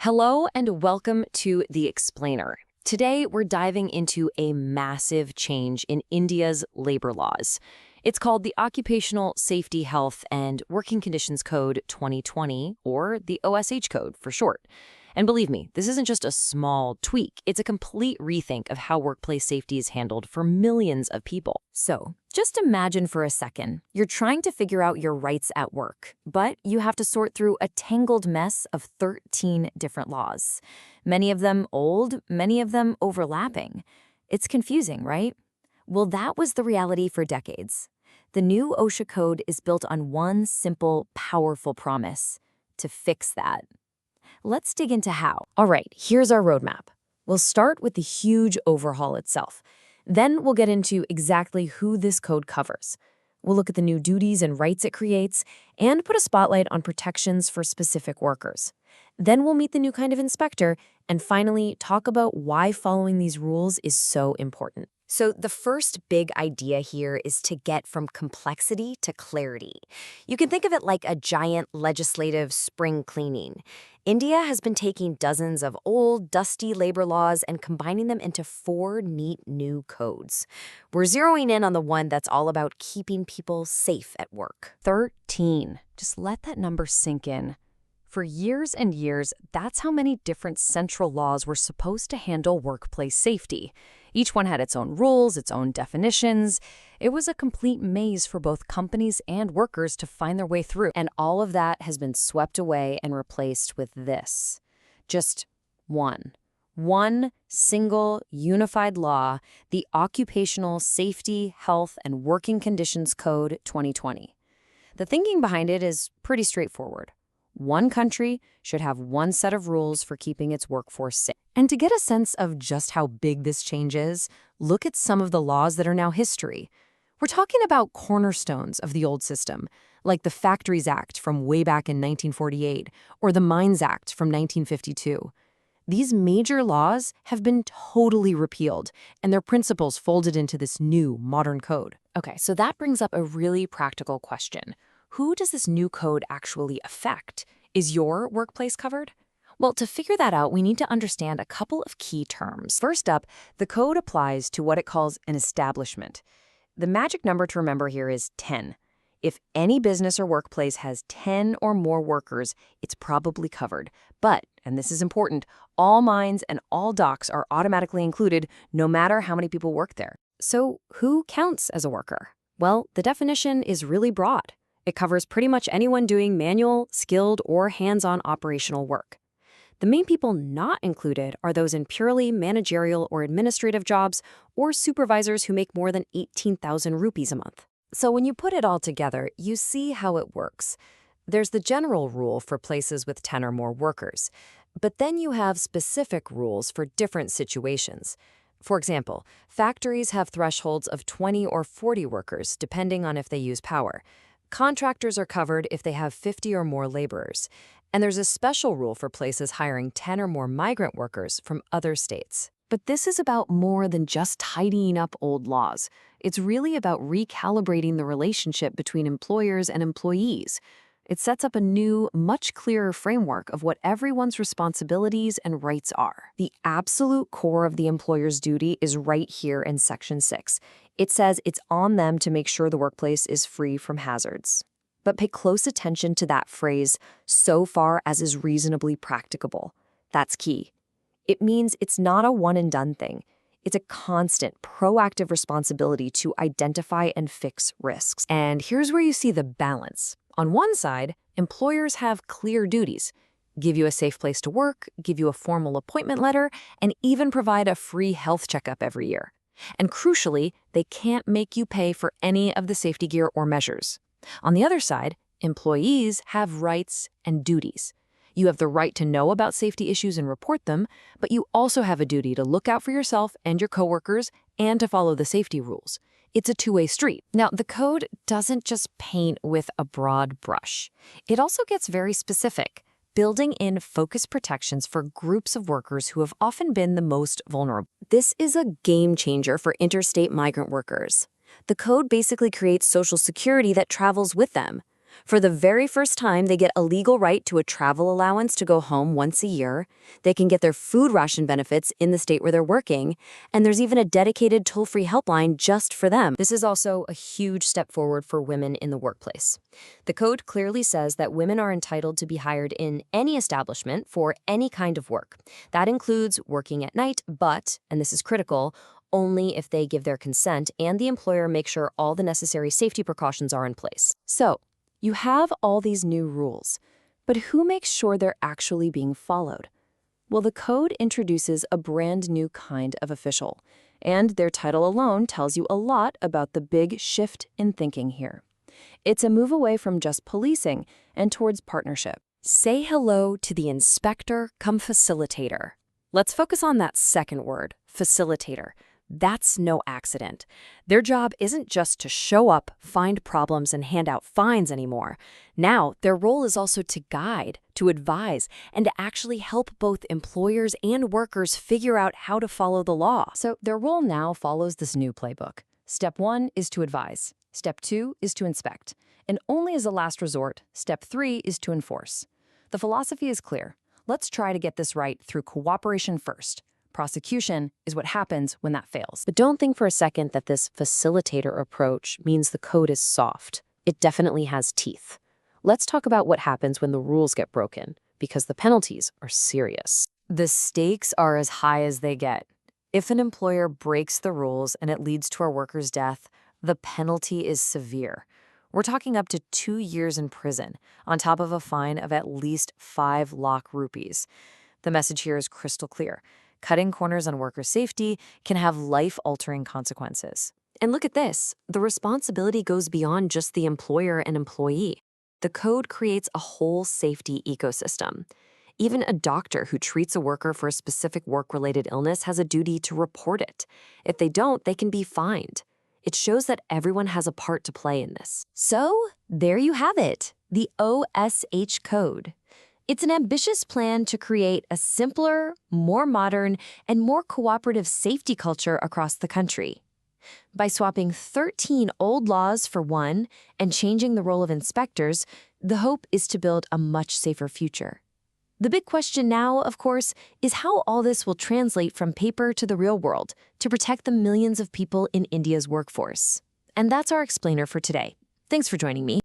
Hello and welcome to The Explainer. Today, we're diving into a massive change in India's labor laws. It's called the Occupational Safety, Health, and Working Conditions Code 2020, or the OSH Code for short. And believe me, this isn't just a small tweak. It's a complete rethink of how workplace safety is handled for millions of people. So, just imagine for a second, you're trying to figure out your rights at work, but you have to sort through a tangled mess of 13 different laws. Many of them old, many of them overlapping. It's confusing, right? Well, that was the reality for decades. The new OSHA code is built on one simple, powerful promise: to fix that. Let's dig into how. All right, here's our roadmap. We'll start with the huge overhaul itself. Then we'll get into exactly who this code covers. We'll look at the new duties and rights it creates, and put a spotlight on protections for specific workers. Then we'll meet the new kind of inspector, and finally talk about why following these rules is so important. So the first big idea here is to get from complexity to clarity. You can think of it like a giant legislative spring cleaning. India has been taking dozens of old, dusty labor laws and combining them into 4 neat new codes. We're zeroing in on the one that's all about keeping people safe at work. 13. Just let that number sink in. For years and years, that's how many different central laws were supposed to handle workplace safety. Each one had its own rules, its own definitions. It was a complete maze for both companies and workers to find their way through. And all of that has been swept away and replaced with this. Just one. One single unified law, the Occupational Safety, Health, and Working Conditions Code 2020. The thinking behind it is pretty straightforward. One country should have one set of rules for keeping its workforce safe. And to get a sense of just how big this change is, look at some of the laws that are now history. We're talking about cornerstones of the old system, like the Factories Act from way back in 1948 or the Mines Act from 1952. These major laws have been totally repealed and their principles folded into this new modern code. Okay, so that brings up a really practical question. Who does this new code actually affect? Is your workplace covered? Well, to figure that out, we need to understand a couple of key terms. First up, the code applies to what it calls an establishment. The magic number to remember here is 10. If any business or workplace has 10 or more workers, it's probably covered. But, and this is important, all mines and all docks are automatically included no matter how many people work there. So who counts as a worker? Well, the definition is really broad. It covers pretty much anyone doing manual, skilled, or hands-on operational work. The main people not included are those in purely managerial or administrative jobs or supervisors who make more than 18,000 rupees a month. So when you put it all together, you see how it works. There's the general rule for places with 10 or more workers, but then you have specific rules for different situations. For example, factories have thresholds of 20 or 40 workers, depending on if they use power. Contractors are covered if they have 50 or more laborers. And there's a special rule for places hiring 10 or more migrant workers from other states. But this is about more than just tidying up old laws. It's really about recalibrating the relationship between employers and employees. It sets up a new, much clearer framework of what everyone's responsibilities and rights are. The absolute core of the employer's duty is right here in Section 6. It says it's on them to make sure the workplace is free from hazards. But pay close attention to that phrase, so far as is reasonably practicable. That's key. It means it's not a one-and-done thing. It's a constant, proactive responsibility to identify and fix risks. And here's where you see the balance. On one side, employers have clear duties: give you a safe place to work, give you a formal appointment letter, and even provide a free health checkup every year. And crucially, they can't make you pay for any of the safety gear or measures. On the other side, employees have rights and duties. You have the right to know about safety issues and report them, but you also have a duty to look out for yourself and your coworkers and to follow the safety rules. It's a two-way street. Now, the code doesn't just paint with a broad brush. It also gets very specific, building in focused protections for groups of workers who have often been the most vulnerable. This is a game changer for interstate migrant workers. The code basically creates Social Security that travels with them. For the very first time, they get a legal right to a travel allowance to go home once a year. They can get their food ration benefits in the state where they're working. And there's even a dedicated toll-free helpline just for them. This is also a huge step forward for women in the workplace. The code clearly says that women are entitled to be hired in any establishment for any kind of work. That includes working at night, but, and this is critical, only if they give their consent and the employer makes sure all the necessary safety precautions are in place. So, you have all these new rules, but who makes sure they're actually being followed? Well, the code introduces a brand new kind of official, and their title alone tells you a lot about the big shift in thinking here. It's a move away from just policing and towards partnership. Say hello to the inspector cum facilitator. Let's focus on that second word, facilitator. That's no accident. Their job isn't just to show up, find problems, and hand out fines anymore. Now, their role is also to guide, to advise, and to actually help both employers and workers figure out how to follow the law. So their role now follows this new playbook. Step 1 is to advise. Step 2 is to inspect. And only as a last resort, Step 3 is to enforce. The philosophy is clear. Let's try to get this right through cooperation first. Prosecution is what happens when that fails. But don't think for a second that this facilitator approach means the code is soft. It definitely has teeth. Let's talk about what happens when the rules get broken, because the penalties are serious. The stakes are as high as they get. If an employer breaks the rules and it leads to a worker's death, the penalty is severe. We're talking up to 2 years in prison, on top of a fine of at least 5 lakh rupees. The message here is crystal clear. Cutting corners on worker safety can have life-altering consequences. And look at this. The responsibility goes beyond just the employer and employee. The code creates a whole safety ecosystem. Even a doctor who treats a worker for a specific work-related illness has a duty to report it. If they don't, they can be fined. It shows that everyone has a part to play in this. So, there you have it, the OSH Code. It's an ambitious plan to create a simpler, more modern, and more cooperative safety culture across the country. By swapping 13 old laws for one and changing the role of inspectors, the hope is to build a much safer future. The big question now, of course, is how all this will translate from paper to the real world to protect the millions of people in India's workforce. And that's our explainer for today. Thanks for joining me.